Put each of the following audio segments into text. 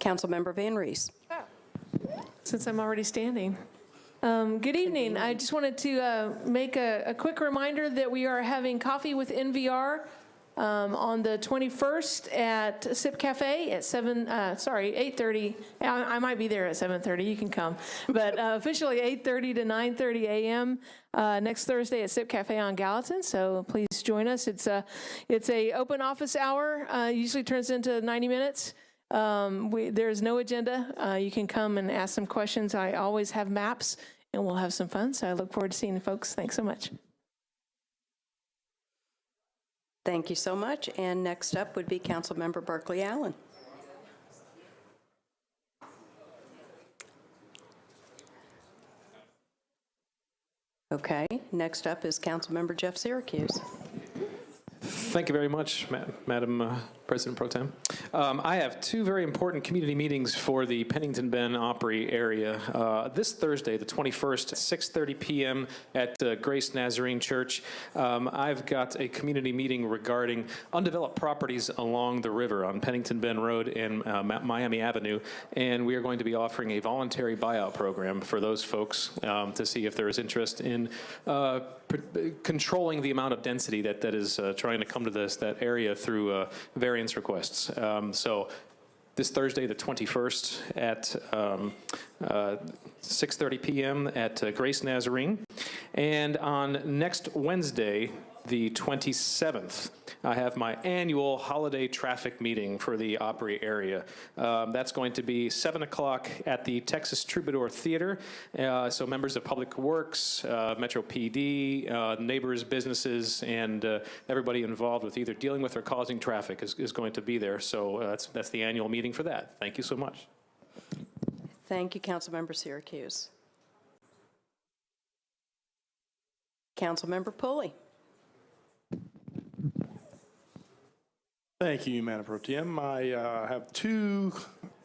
Councilmember Van Reese. Since I'm already standing. Good evening. I just wanted to make a quick reminder that we are having coffee with NVR on the 21st at Sip Cafe at 8:30. I might be there at 7:30. You can come. But officially 8:30 to 9:30 a.m. Next Thursday at Sip Cafe on Gallatin. So please join us. It's a open office hour. Usually turns into 90 minutes. There's no agenda. You can come and ask some questions. I always have maps, and we'll have some fun. So I look forward to seeing you folks. Thanks so much. Thank you so much. And next up would be Councilmember Berkeley Allen. Okay, next up is Councilmember Jeff Syracuse. Thank you very much, Madam President Pro Tem. I have two very important community meetings for the Pennington Bend Opry area. This Thursday, the 21st, at 6:30 p.m. at Grace Nazarene Church. I've got a community meeting regarding undeveloped properties along the river on Pennington Bend Road and Miami Avenue, and we are going to be offering a voluntary buyout program for those folks to see if there is interest in controlling the amount of density that is trying to come to that area through variance requests. So this Thursday, the 21st at 6:30 p.m. at Grace Nazarene. And on next Wednesday, the 27th, I have my annual holiday traffic meeting for the Opry area. That's going to be 7 o'clock at the Texas Troubadour Theater. So members of Public Works, Metro PD, neighbors, businesses, and everybody involved with either dealing with or causing traffic is going to be there. So that's the annual meeting for that. Thank you so much. Thank you, Councilmember Syracuse. Councilmember Pulley. Thank you, Madam Pro Tem. I have two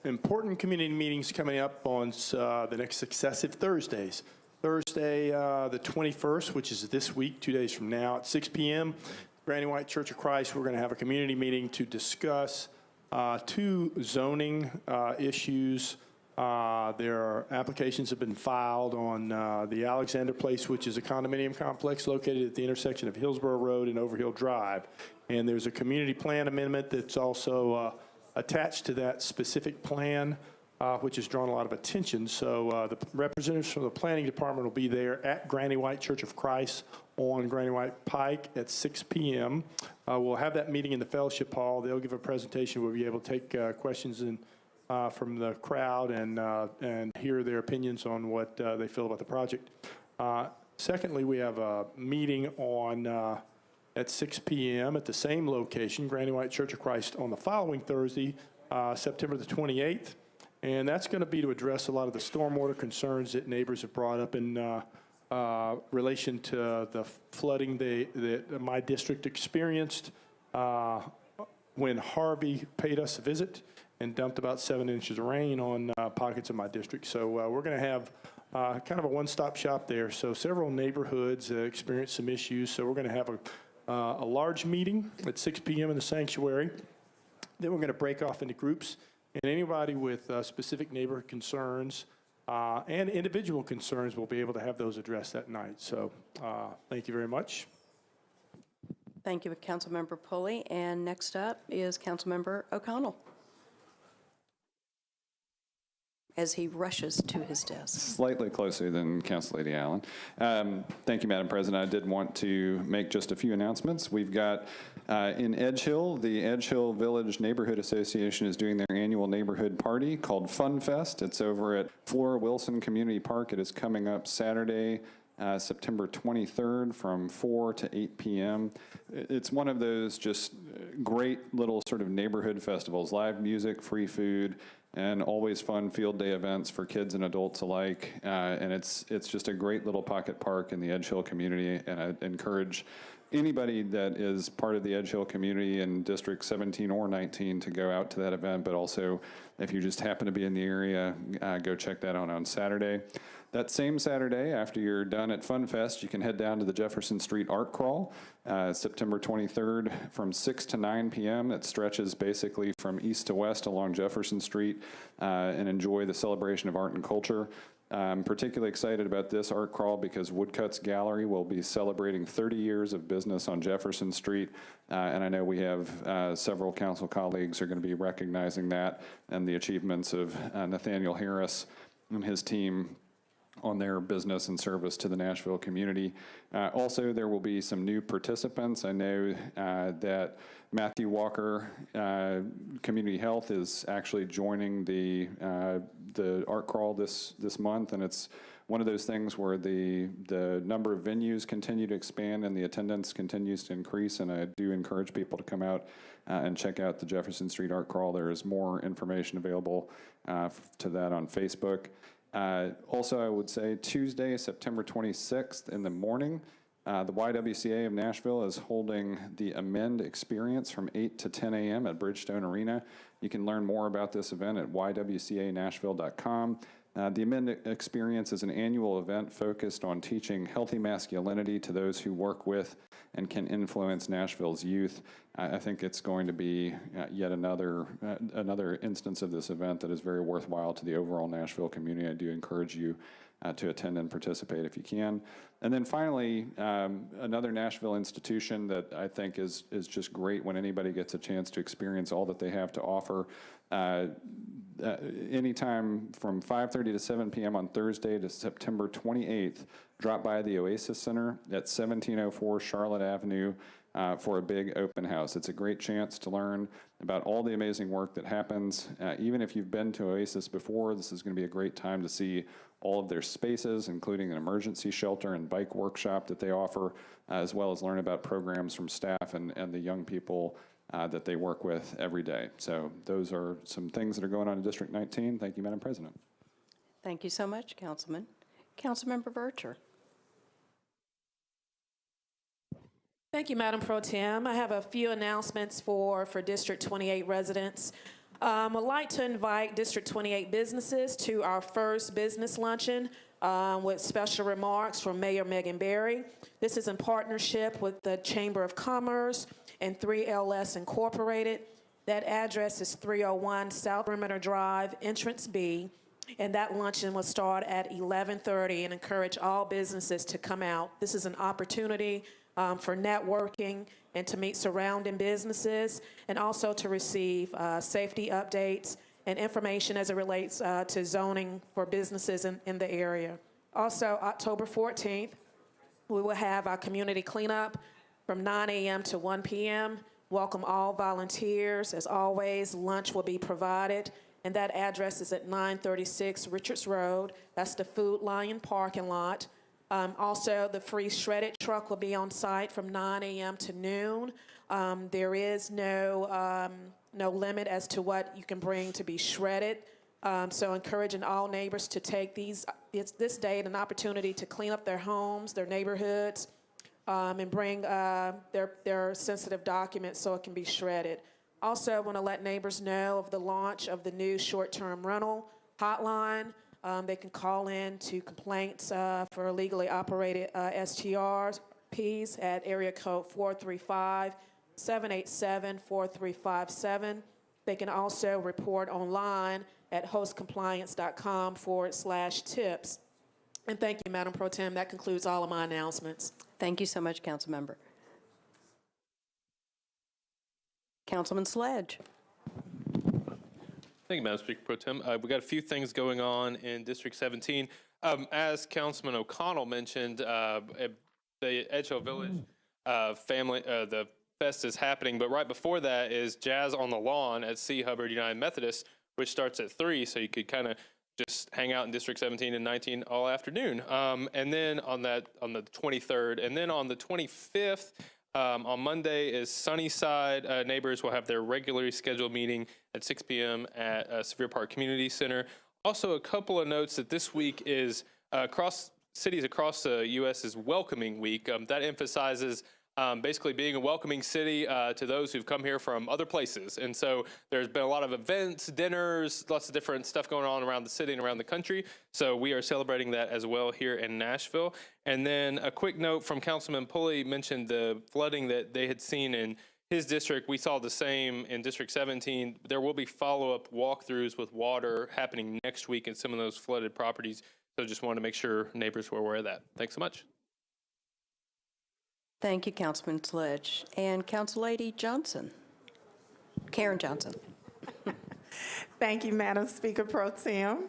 important community meetings coming up on the next successive Thursdays. Thursday, the 21st, which is this week, 2 days from now, at 6 p.m., Granny White Church of Christ, we're going to have a community meeting to discuss two zoning issues. Their applications have been filed on the Alexander Place, which is a condominium complex located at the intersection of Hillsborough Road and Overhill Drive. And there's a community plan amendment that's also attached to that specific plan, which has drawn a lot of attention. So the representatives from the planning department will be there at Granny White Church of Christ on Granny White Pike at 6 p.m. We'll have that meeting in the fellowship hall. They'll give a presentation. We'll be able to take questions from the crowd and hear their opinions on what they feel about the project. Secondly, we have a meeting on at 6 p.m. at the same location, Granny White Church of Christ, on the following Thursday, September the 28th. And that's going to be to address a lot of the stormwater concerns that neighbors have brought up in relation to the flooding that my district experienced when Harvey paid us a visit and dumped about 7 inches of rain on pockets of my district. So we're going to have kind of a one-stop shop there. So several neighborhoods experienced some issues. So we're going to have a large meeting at 6 p.m. in the sanctuary. Then we're going to break off into groups. And anybody with specific neighborhood concerns and individual concerns will be able to have those addressed that night. So thank you very much. Thank you, Councilmember Pulley. And next up is Councilmember OConnell, as he rushes to his desk. Slightly closer than Council Lady Allen. Thank you, Madam President. I did want to make just a few announcements. We've got in Edge Hill, the Edge Hill Village Neighborhood Association is doing their annual neighborhood party called Fun Fest. It's over at Flora Wilson Community Park. It is coming up Saturday, September 23rd from 4 to 8 p.m. It's one of those just great little sort of neighborhood festivals, live music, free food, and always fun field day events for kids and adults alike. And it's just a great little pocket park in the Edge Hill community, and I encourage anybody that is part of the Edge Hill community in District 17 or 19 to go out to that event, but also if you just happen to be in the area, go check that out on Saturday. That same Saturday, after you're done at Fun Fest, you can head down to the Jefferson Street Art Crawl, September 23rd from 6 to 9 p.m. It stretches basically from east to west along Jefferson Street and enjoy the celebration of art and culture. I'm particularly excited about this art crawl because Woodcuts Gallery will be celebrating 30 years of business on Jefferson Street, and I know we have several council colleagues are going to be recognizing that and the achievements of Nathaniel Harris and his team on their business and service to the Nashville community. Also, there will be some new participants. I know that Matthew Walker, Community Health, is actually joining the art crawl this month, and it's one of those things where the number of venues continue to expand and the attendance continues to increase, and I do encourage people to come out and check out the Jefferson Street Art Crawl. There is more information available to that on Facebook. Also, I would say Tuesday, September 26th in the morning, the YWCA of Nashville is holding the Amend Experience from 8 to 10 a.m. at Bridgestone Arena. You can learn more about this event at ywcanashville.com. The Amend Experience is an annual event focused on teaching healthy masculinity to those who work with and can influence Nashville's youth. I think it's going to be yet another instance of this event that is very worthwhile to the overall Nashville community. I do encourage you to attend and participate if you can. And then finally, another Nashville institution that I think is just great when anybody gets a chance to experience all that they have to offer. Anytime from 5:30 to 7 p.m. on Thursday to September 28th, drop by the Oasis Center at 1704 Charlotte Avenue for a big open house. It's a great chance to learn about all the amazing work that happens. Even if you've been to Oasis before, this is going to be a great time to see all of their spaces, including an emergency shelter and bike workshop that they offer, as well as learn about programs from staff and the young people that they work with every day. So those are some things that are going on in District 19. Thank you, Madam President. Thank you so much, Councilman. Councilmember Vercher. Thank you, Madam Pro Tem. I have a few announcements for District 28 residents. I'd like to invite District 28 businesses to our first business luncheon with special remarks from Mayor Megan Berry. This is in partnership with the Chamber of Commerce and 3LS Incorporated. That address is 301 South Perimeter Drive, Entrance B, and that luncheon will start at 11:30 and encourage all businesses to come out. This is an opportunity for networking and to meet surrounding businesses, and also to receive safety updates and information as it relates to zoning for businesses in the area. Also, October 14th, we will have our community cleanup from 9 a.m. to 1 p.m. Welcome all volunteers. As always, lunch will be provided, and that address is at 936 Richards Road. That's the Food Lion parking lot. Also, the free shredded truck will be on site from 9 a.m. to noon. There is no limit as to what you can bring to be shredded. So encouraging all neighbors to take this day an opportunity to clean up their homes, their neighborhoods, and bring their sensitive documents so it can be shredded. Also, I want to let neighbors know of the launch of the new short-term rental hotline. They can call in to complaints for illegally operated STRPs at area code 435-787-4357. They can also report online at hostcompliance.com/tips. And thank you, Madam Pro Tem. That concludes all of my announcements. Thank you so much, Councilmember. Councilman Sledge. Thank you, Madam Speaker Pro Tem. We've got a few things going on in District 17. As Councilman O'Connell mentioned, the Edge Hill Village the fest is happening, but right before that is Jazz on the Lawn at C. Hubbard United Methodist, which starts at 3, so you could kind of just hang out in District 17 and 19 all afternoon. And then on the 23rd, and then on the 25th, on Monday is Sunnyside. Neighbors will have their regularly scheduled meeting at 6 p.m. at Sevier Park Community Center. Also, a couple of notes that this week is cities across the U.S. is Welcoming Week. That emphasizes basically being a welcoming city to those who've come here from other places. And so there's been a lot of events, dinners, lots of different stuff going on around the city and around the country. So we are celebrating that as well here in Nashville. And then a quick note from Councilman Pulley mentioned the flooding that they had seen in his district. We saw the same in District 17. There will be follow-up walkthroughs with water happening next week in some of those flooded properties. So just wanted to make sure neighbors were aware of that. Thanks so much. Thank you, Councilman Sledge. And Councilwoman Johnson, Karen Johnson. Thank you, Madam Speaker Pro Tem.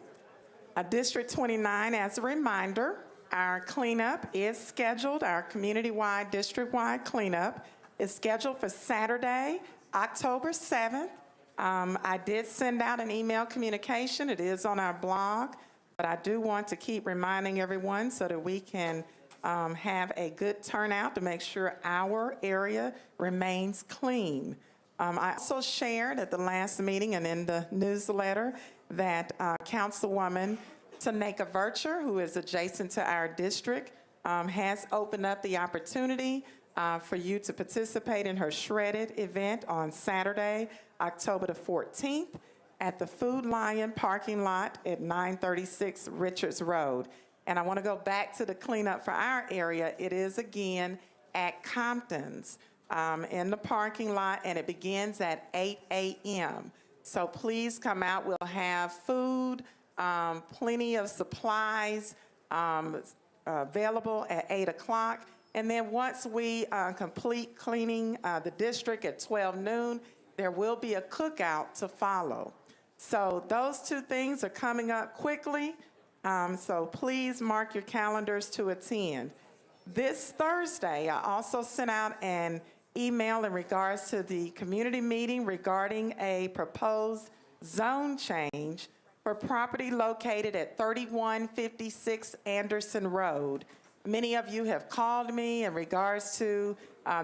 District 29, as a reminder, our cleanup is scheduled, our community-wide, district-wide cleanup is scheduled for Saturday, October 7th. I did send out an email communication. It is on our blog, but I do want to keep reminding everyone so that we can have a good turnout to make sure our area remains clean. I also shared at the last meeting and in the newsletter that Councilwoman Tanaka Vircher, who is adjacent to our district, has opened up the opportunity for you to participate in her Shredded event on Saturday, October the 14th at the Food Lion parking lot at 936 Richards Road. And I want to go back to the cleanup for our area. It is again at Compton's in the parking lot, and it begins at 8 a.m. So please come out. We'll have food, plenty of supplies available at 8 o'clock. And then once we complete cleaning the district at 12 noon, there will be a cookout to follow. So those two things are coming up quickly. So please mark your calendars to attend. This Thursday, I also sent out an email in regards to the community meeting regarding a proposed zone change for property located at 3156 Anderson Road. Many of you have called me in regards to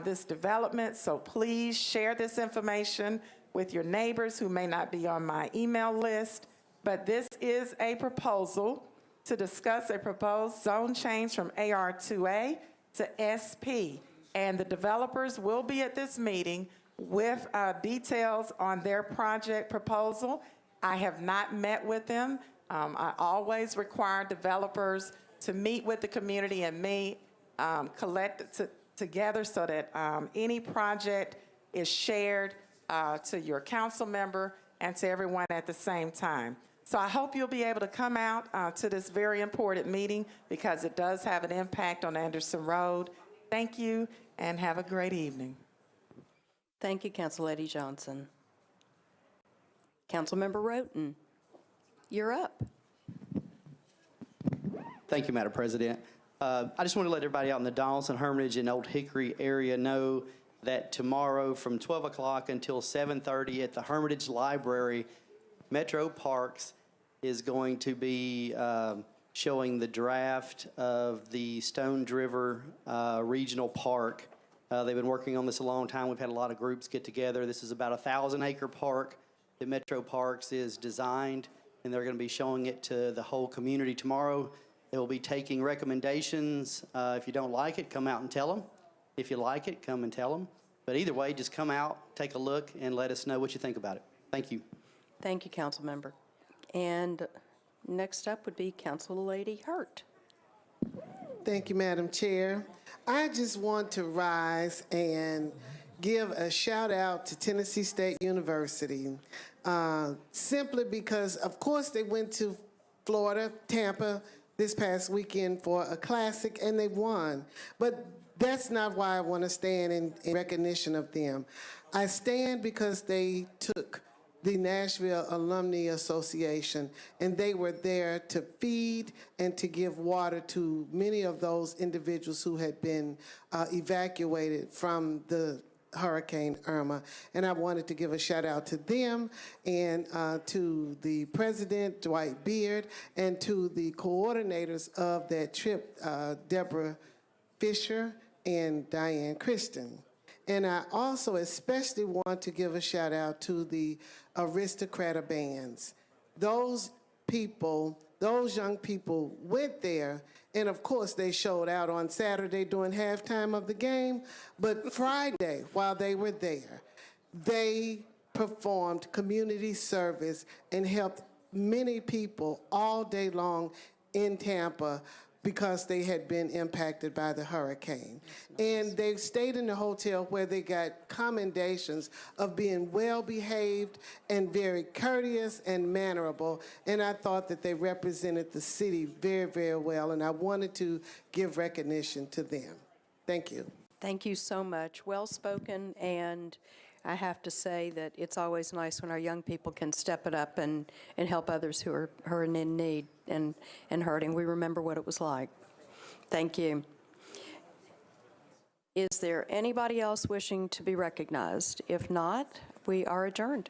this development, so please share this information with your neighbors who may not be on my email list. But this is a proposal to discuss a proposed zone change from AR2A to SP. And the developers will be at this meeting with details on their project proposal. I have not met with them. I always require developers to meet with the community and me, collect together so that any project is shared to your council member and to everyone at the same time. So I hope you'll be able to come out to this very important meeting because it does have an impact on Anderson Road. Thank you and have a great evening. Thank you, Councilwoman Johnson. Councilmember Roten, you're up. Thank you, Madam President. I just want to let everybody out in the Donaldson, Hermitage, and Old Hickory area know that tomorrow from 12 o'clock until 7:30 at the Hermitage Library, Metro Parks is going to be showing the draft of the Stone River Regional Park. They've been working on this a long time. We've had a lot of groups get together. This is about a 1,000-acre park that Metro Parks is designed, and they're going to be showing it to the whole community tomorrow. They will be taking recommendations. If you don't like it, come out and tell them. If you like it, come and tell them. But either way, just come out, take a look, and let us know what you think about it. Thank you. Thank you, Council Member. And next up would be Councilwoman Hurt. Thank you, Madam Chair. I just want to rise and give a shout out to Tennessee State University, simply because, of course, they went to Florida, Tampa, this past weekend for a classic, and they won. But that's not why I want to stand in recognition of them. I stand because they took the Nashville Alumni Association, and they were there to feed and to give water to many of those individuals who had been evacuated from the Hurricane Irma. And I wanted to give a shout out to them and to the president, Dwight Beard, and to the coordinators of that trip, Deborah Fisher and Diane Christian. And I also especially want to give a shout out to the Aristocrata bands. Those people, those young people went there And of course, they showed out on Saturday during halftime of the game. But Friday, while they were there, they performed community service and helped many people all day long in Tampa because they had been impacted by the hurricane. And they stayed in the hotel where they got commendations of being well-behaved and very courteous and mannerable. And I thought that they represented the city very, very well, and I wanted to give recognition to them. Thank you. Thank you so much. Well-spoken, and I have to say that it's always nice when our young people can step it up and help others who are in need and hurting. We remember what it was like. Thank you. Is there anybody else wishing to be recognized? If not, we are adjourned.